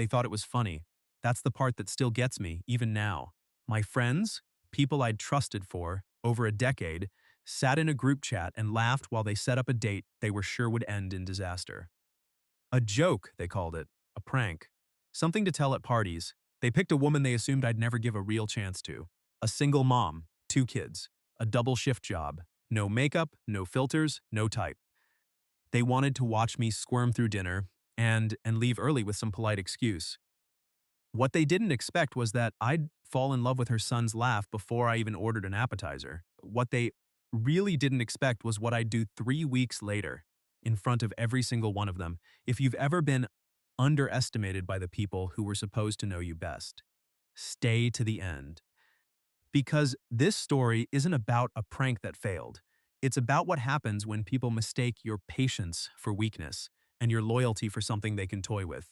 they thought it was funny. That's the part that still gets me, even now. My friends, people I'd trusted for over a decade, sat in a group chat and laughed while they set up a date they were sure would end in disaster. A joke, they called it. A prank. Something to tell at parties. They picked a woman they assumed I'd never give a real chance to. A single mom, 2 kids, a double shift job. No makeup, no filters, no type. They wanted to watch me squirm through dinner and leave early with some polite excuse. What they didn't expect was that I'd fall in love with her son's laugh before I even ordered an appetizer. What they really didn't expect was what I'd do 3 weeks later, in front of every single one of them. If you've ever been underestimated by the people who were supposed to know you best, stay to the end. Because this story isn't about a prank that failed. It's about what happens when people mistake your patience for weakness and your loyalty for something they can toy with.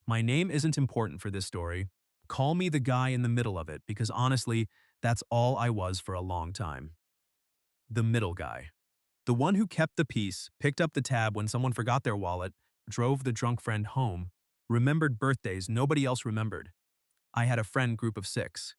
My name isn't important for this story. Call me the guy in the middle of it because honestly, that's all I was for a long time. The middle guy. The one who kept the peace, picked up the tab when someone forgot their wallet, drove the drunk friend home, remembered birthdays nobody else remembered. I had a friend group of 6.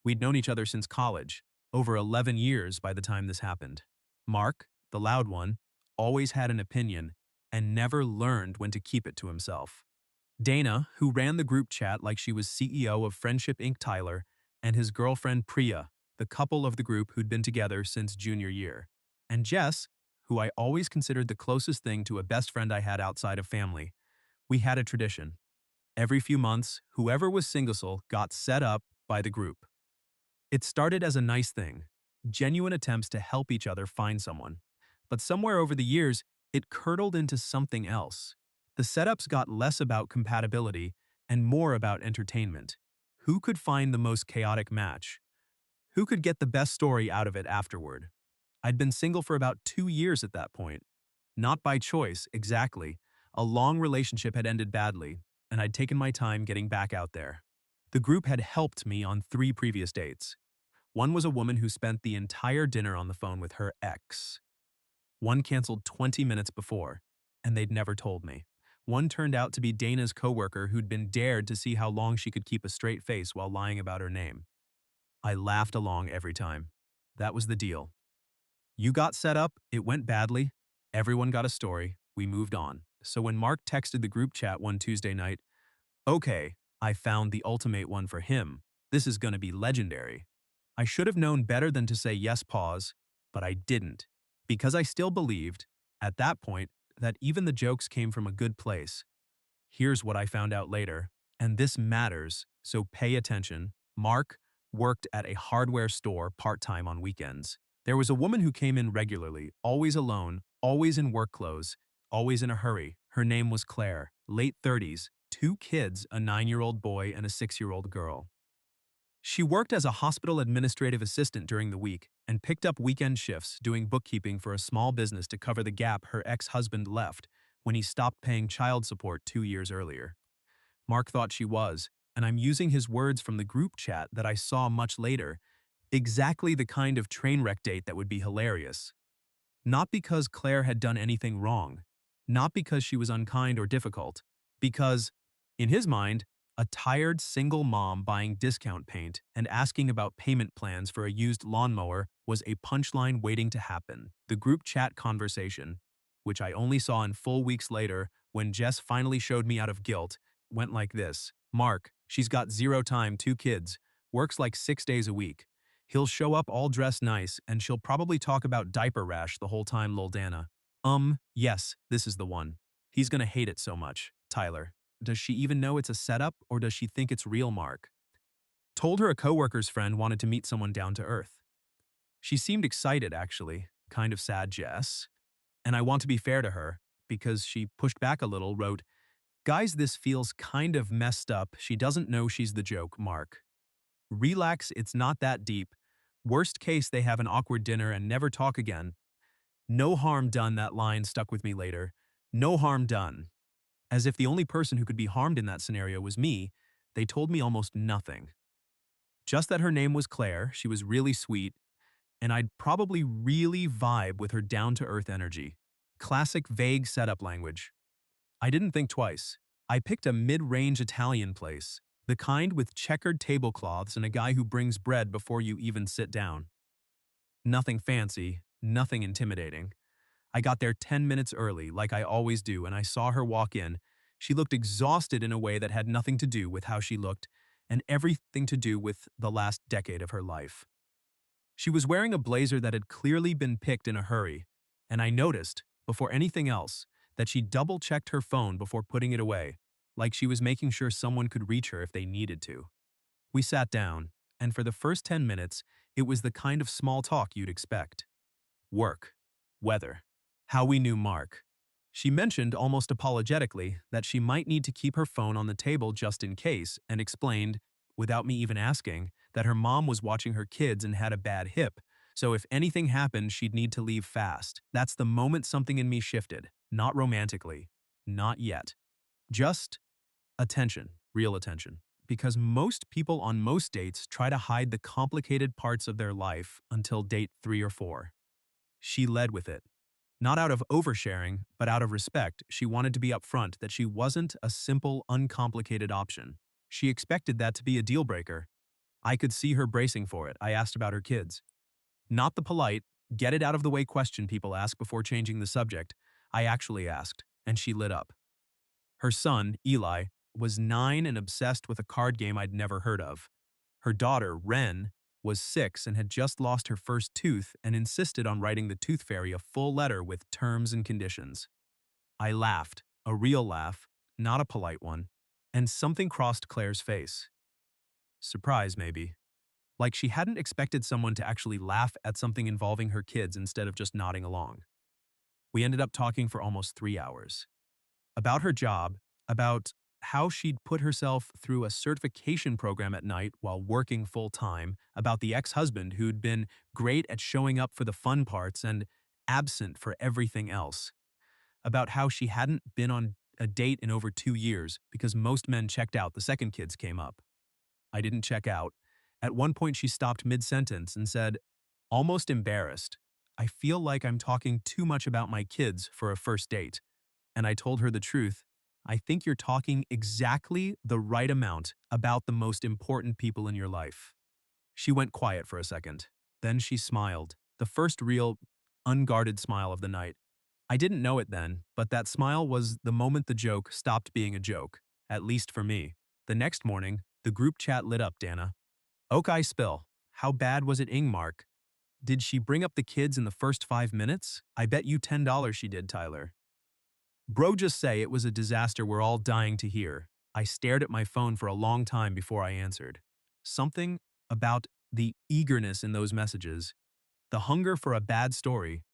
We'd known each other since college, over 11 years by the time this happened. Mark, the loud one, always had an opinion and never learned when to keep it to himself. Dana, who ran the group chat like she was CEO of Friendship Inc. Tyler, and his girlfriend Priya, the couple of the group who'd been together since junior year. And Jess, who I always considered the closest thing to a best friend I had outside of family. We had a tradition. Every few months, whoever was single got set up by the group. It started as a nice thing, genuine attempts to help each other find someone. But somewhere over the years, it curdled into something else. The setups got less about compatibility and more about entertainment. Who could find the most chaotic match? Who could get the best story out of it afterward? I'd been single for about 2 years at that point. Not by choice, exactly. A long relationship had ended badly, and I'd taken my time getting back out there. The group had helped me on 3 previous dates. One was a woman who spent the entire dinner on the phone with her ex. One canceled 20 minutes before, and they'd never told me. One turned out to be Dana's coworker who'd been dared to see how long she could keep a straight face while lying about her name. I laughed along every time. That was the deal. You got set up, it went badly, everyone got a story, we moved on. So when Mark texted the group chat one Tuesday night, "Okay, I found the ultimate one for him. This is gonna be legendary." I should have known better than to say yes, pause, but I didn't, because I still believed, at that point, that even the jokes came from a good place. Here's what I found out later, and this matters, so pay attention. Mark worked at a hardware store part-time on weekends. There was a woman who came in regularly, always alone, always in work clothes, always in a hurry. Her name was Claire, late 30s, 2 kids, a 9-year-old boy and a 6-year-old girl. She worked as a hospital administrative assistant during the week and picked up weekend shifts doing bookkeeping for a small business to cover the gap her ex-husband left when he stopped paying child support 2 years earlier. Mark thought she was, and I'm using his words from the group chat that I saw much later, exactly the kind of train wreck date that would be hilarious. Not because Claire had done anything wrong, not because she was unkind or difficult, because, in his mind, a tired single mom buying discount paint and asking about payment plans for a used lawnmower was a punchline waiting to happen. The group chat conversation, which I only saw in full weeks later when Jess finally showed me out of guilt, went like this. "Mark, she's got 0 time, 2 kids, works like 6 days a week. He'll show up all dressed nice and she'll probably talk about diaper rash the whole time, lol Dana. Yes, this is the one. He's gonna hate it so much. Tyler. Does she even know it's a setup or does she think it's real, Mark? Told her a coworker's friend wanted to meet someone down to earth. She seemed excited, actually. Kind of sad, Jess. And I want to be fair to her, because she pushed back a little, wrote, "Guys, this feels kind of messed up. She doesn't know she's the joke, Mark. Relax, it's not that deep. Worst case, they have an awkward dinner and never talk again. No harm done." That line stuck with me later. No harm done. As if the only person who could be harmed in that scenario was me, they told me almost nothing. Just that her name was Claire, she was really sweet, and I'd probably really vibe with her down-to-earth energy. Classic vague setup language. I didn't think twice. I picked a mid-range Italian place, the kind with checkered tablecloths and a guy who brings bread before you even sit down. Nothing fancy, nothing intimidating. I got there 10 minutes early, like I always do, and I saw her walk in. She looked exhausted in a way that had nothing to do with how she looked, and everything to do with the last decade of her life. She was wearing a blazer that had clearly been picked in a hurry, and I noticed, before anything else, that she double-checked her phone before putting it away, like she was making sure someone could reach her if they needed to. We sat down, and for the first 10 minutes, it was the kind of small talk you'd expect. Work, weather, how we knew Mark. She mentioned almost apologetically that she might need to keep her phone on the table just in case, and explained, without me even asking, that her mom was watching her kids and had a bad hip, so if anything happened, she'd need to leave fast. That's the moment something in me shifted. Not romantically. Not yet. Just attention. Real attention. Because most people on most dates try to hide the complicated parts of their life until date 3 or 4. She led with it. Not out of oversharing, but out of respect, she wanted to be upfront that she wasn't a simple, uncomplicated option. She expected that to be a deal breaker. I could see her bracing for it. I asked about her kids. Not the polite, get it out of the way question people ask before changing the subject. I actually asked, and she lit up. Her son, Eli, was 9 and obsessed with a card game I'd never heard of. Her daughter, Ren, was 6 and had just lost her first tooth and insisted on writing the tooth fairy a full letter with terms and conditions. I laughed, a real laugh, not a polite one, and something crossed Claire's face. Surprise, maybe. Like she hadn't expected someone to actually laugh at something involving her kids instead of just nodding along. We ended up talking for almost 3 hours. About her job, about how she'd put herself through a certification program at night while working full-time, about the ex-husband who'd been great at showing up for the fun parts and absent for everything else, about how she hadn't been on a date in over 2 years because most men checked out the second kids came up. I didn't check out. At one point she stopped mid-sentence and said, almost embarrassed, "I feel like I'm talking too much about my kids for a first date." And I told her the truth. I think you're talking exactly the right amount about the most important people in your life. She went quiet for a second. Then she smiled, the first real, unguarded smile of the night. I didn't know it then, but that smile was the moment the joke stopped being a joke, at least for me. The next morning, the group chat lit up, Dana. Okay, spill. How bad was it, Ingmark? Did she bring up the kids in the first 5 minutes? I bet you $10 she did, Tyler. Bro, just say it was a disaster we're all dying to hear. I stared at my phone for a long time before I answered. Something about the eagerness in those messages, the hunger for a bad story,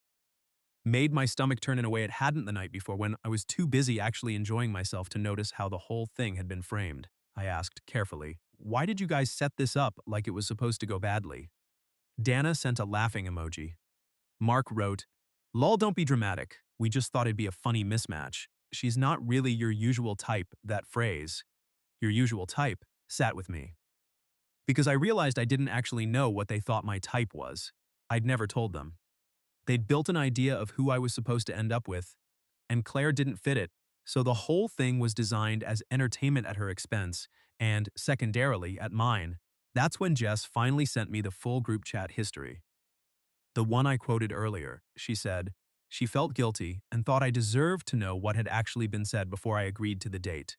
made my stomach turn in a way it hadn't the night before when I was too busy actually enjoying myself to notice how the whole thing had been framed. I asked carefully, "Why did you guys set this up like it was supposed to go badly?" Dana sent a laughing emoji. Mark wrote, "Lol, don't be dramatic. We just thought it'd be a funny mismatch. She's not really your usual type." That phrase, your usual type, sat with me. Because I realized I didn't actually know what they thought my type was. I'd never told them. They'd built an idea of who I was supposed to end up with, and Claire didn't fit it, so the whole thing was designed as entertainment at her expense, and, secondarily, at mine. That's when Jess finally sent me the full group chat history. The one I quoted earlier. She said, she felt guilty and thought I deserved to know what had actually been said before I agreed to the date.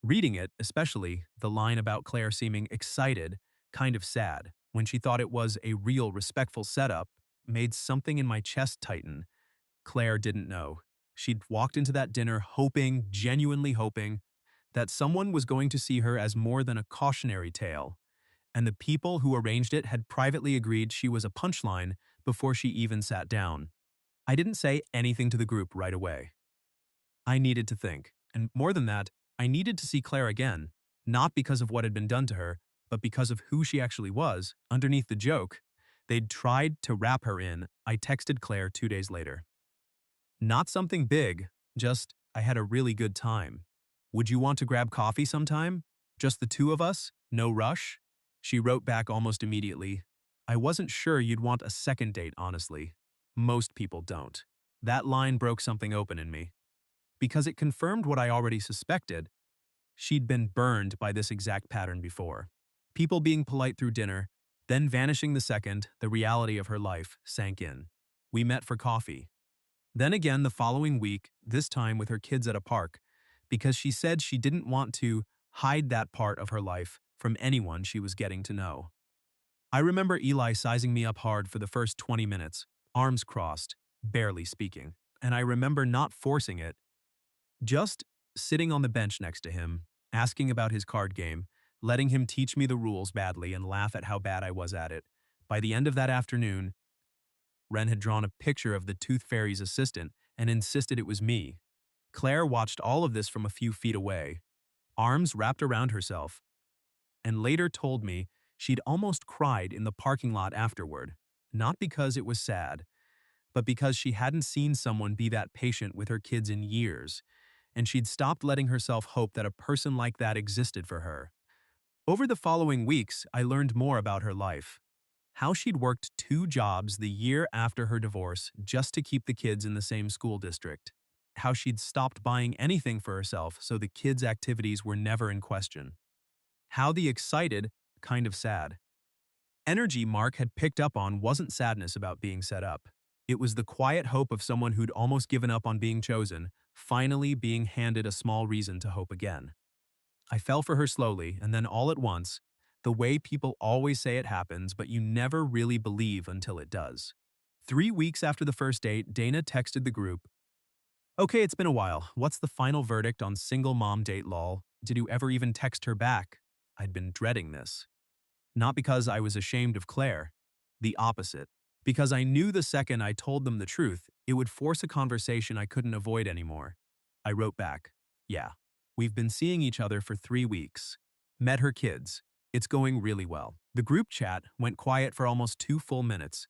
Reading it, especially the line about Claire seeming excited, kind of sad, when she thought it was a real respectful setup, made something in my chest tighten. Claire didn't know. She'd walked into that dinner hoping, genuinely hoping, that someone was going to see her as more than a cautionary tale, and the people who arranged it had privately agreed she was a punchline before she even sat down. I didn't say anything to the group right away. I needed to think, and more than that, I needed to see Claire again, not because of what had been done to her, but because of who she actually was, underneath the joke. They'd tried to wrap her in. I texted Claire 2 days later. Not something big, just, I had a really good time. Would you want to grab coffee sometime? Just the two of us? No rush? She wrote back almost immediately, I wasn't sure you'd want a second date, honestly. Most people don't. That line broke something open in me. because it confirmed what I already suspected. She'd been burned by this exact pattern before. People being polite through dinner, then vanishing the second the reality of her life sank in. We met for coffee. Then again the following week, this time with her kids at a park, because she said she didn't want to hide that part of her life from anyone she was getting to know. I remember Eli sizing me up hard for the first 20 minutes, arms crossed, barely speaking. And I remember not forcing it, just sitting on the bench next to him, asking about his card game, letting him teach me the rules badly and laugh at how bad I was at it. By the end of that afternoon, Ren had drawn a picture of the Tooth Fairy's assistant and insisted it was me. Claire watched all of this from a few feet away, arms wrapped around herself, and later told me she'd almost cried in the parking lot afterward, not because it was sad, but because she hadn't seen someone be that patient with her kids in years, and she'd stopped letting herself hope that a person like that existed for her. Over the following weeks, I learned more about her life. How she'd worked 2 jobs the year after her divorce just to keep the kids in the same school district. How she'd stopped buying anything for herself so the kids' activities were never in question. How the excited, kind of sad, energy Mark had picked up on wasn't sadness about being set up. It was the quiet hope of someone who'd almost given up on being chosen, finally being handed a small reason to hope again. I fell for her slowly, and then all at once, the way people always say it happens, but you never really believe until it does. 3 weeks after the first date, Dana texted the group, "Okay, it's been a while. What's the final verdict on single mom date lol? Did you ever even text her back?" I'd been dreading this. Not because I was ashamed of Claire. The opposite. Because I knew the second I told them the truth, it would force a conversation I couldn't avoid anymore. I wrote back, "Yeah, we've been seeing each other for 3 weeks. Met her kids. It's going really well." The group chat went quiet for almost 2 full minutes,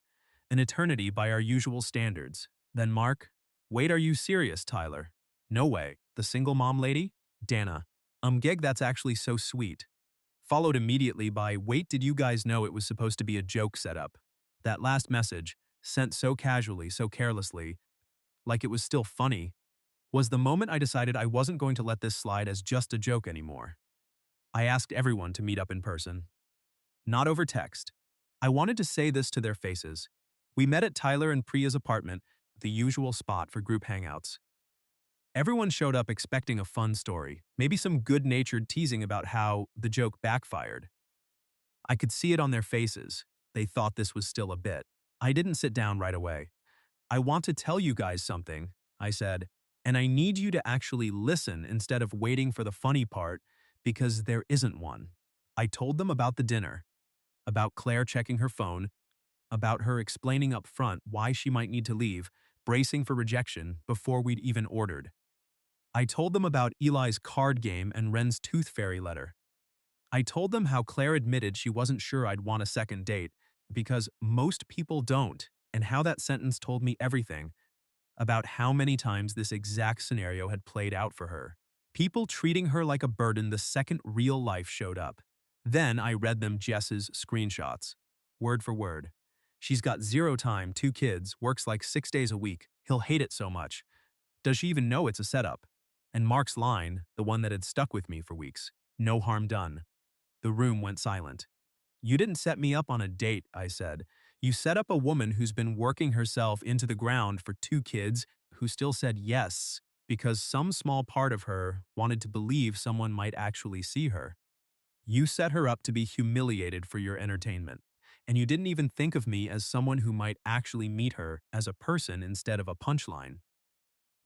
an eternity by our usual standards. Then Mark, "Wait, are you serious, Tyler?" "No way. The single mom lady?" Dana, Gig, that's actually so sweet." Followed immediately by, "Wait, did you guys know it was supposed to be a joke setup?" That last message, sent so casually, so carelessly, like it was still funny, was the moment I decided I wasn't going to let this slide as just a joke anymore. I asked everyone to meet up in person. Not over text. I wanted to say this to their faces. We met at Tyler and Priya's apartment, the usual spot for group hangouts. Everyone showed up expecting a fun story, maybe some good-natured teasing about how the joke backfired. I could see it on their faces. They thought this was still a bit. I didn't sit down right away. "I want to tell you guys something," I said, "and I need you to actually listen instead of waiting for the funny part, because there isn't one." I told them about the dinner, about Claire checking her phone, about her explaining up front why she might need to leave, bracing for rejection before we'd even ordered. I told them about Eli's card game and Ren's tooth fairy letter. I told them how Claire admitted she wasn't sure I'd want a second date, because most people don't, and how that sentence told me everything about how many times this exact scenario had played out for her. People treating her like a burden the second real life showed up. Then I read them Jess's screenshots, word for word. "She's got zero time, 2 kids, works like 6 days a week. He'll hate it so much. Does she even know it's a setup?" And Mark's line, the one that had stuck with me for weeks, "No harm done." The room went silent. "You didn't set me up on a date," I said. "You set up a woman who's been working herself into the ground for 2 kids, who still said yes because some small part of her wanted to believe someone might actually see her. You set her up to be humiliated for your entertainment. And you didn't even think of me as someone who might actually meet her as a person instead of a punchline."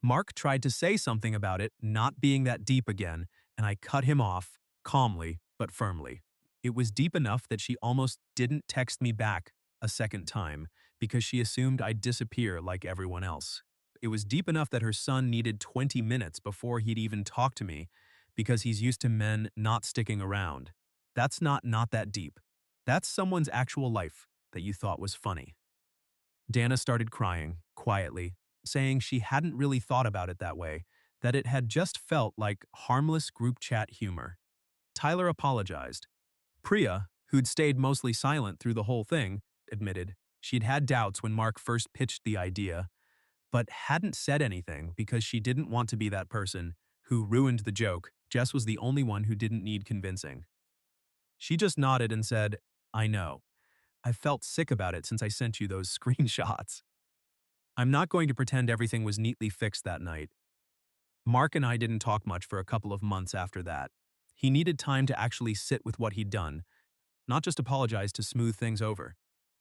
Mark tried to say something about it not being that deep again, and I cut him off, calmly but firmly. It was deep enough that she almost didn't text me back a second time because she assumed I'd disappear like everyone else. It was deep enough that her son needed 20 minutes before he'd even talk to me because he's used to men not sticking around. That's not that deep. That's someone's actual life that you thought was funny. Dana started crying, quietly, saying she hadn't really thought about it that way, that it had just felt like harmless group chat humor. Tyler apologized. Priya, who'd stayed mostly silent through the whole thing, admitted she'd had doubts when Mark first pitched the idea, but hadn't said anything because she didn't want to be that person who ruined the joke. Jess was the only one who didn't need convincing. She just nodded and said, I know. I felt sick about it since I sent you those screenshots. I'm not going to pretend everything was neatly fixed that night. Mark and I didn't talk much for a couple of months after that. He needed time to actually sit with what he'd done, not just apologize to smooth things over.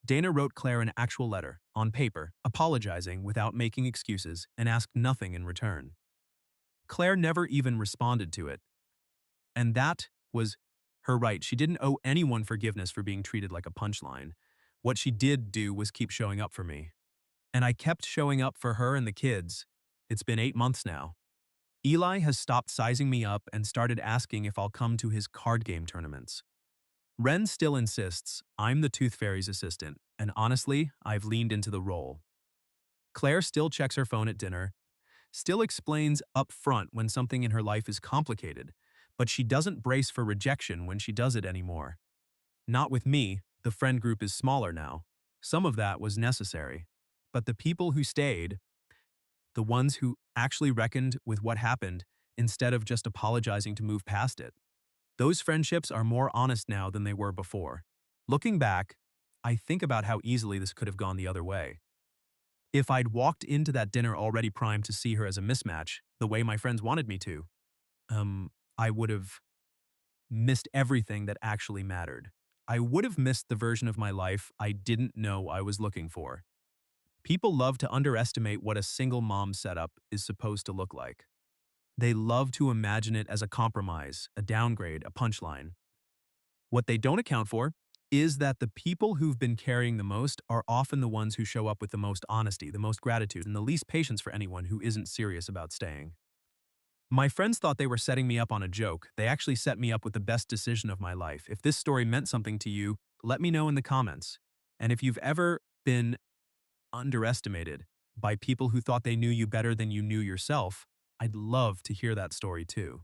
Dana wrote Claire an actual letter, on paper, apologizing without making excuses and asked nothing in return. Claire never even responded to it. And that was her right. She didn't owe anyone forgiveness for being treated like a punchline. What she did do was keep showing up for me. And I kept showing up for her and the kids. It's been 8 months now. Eli has stopped sizing me up and started asking if I'll come to his card game tournaments. Ren still insists I'm the Tooth Fairy's assistant, and honestly, I've leaned into the role. Claire still checks her phone at dinner, still explains up front when something in her life is complicated, but she doesn't brace for rejection when she does it anymore. Not with me, the friend group is smaller now. Some of that was necessary. But the people who stayed, the ones who actually reckoned with what happened instead of just apologizing to move past it, those friendships are more honest now than they were before. Looking back, I think about how easily this could have gone the other way. If I'd walked into that dinner already primed to see her as a mismatch, the way my friends wanted me to, I would have missed everything that actually mattered. I would have missed the version of my life I didn't know I was looking for. People love to underestimate what a single mom setup is supposed to look like. They love to imagine it as a compromise, a downgrade, a punchline. What they don't account for is that the people who've been carrying the most are often the ones who show up with the most honesty, the most gratitude, and the least patience for anyone who isn't serious about staying. My friends thought they were setting me up on a joke. They actually set me up with the best decision of my life. If this story meant something to you, let me know in the comments. And if you've ever been underestimated by people who thought they knew you better than you knew yourself, I'd love to hear that story too.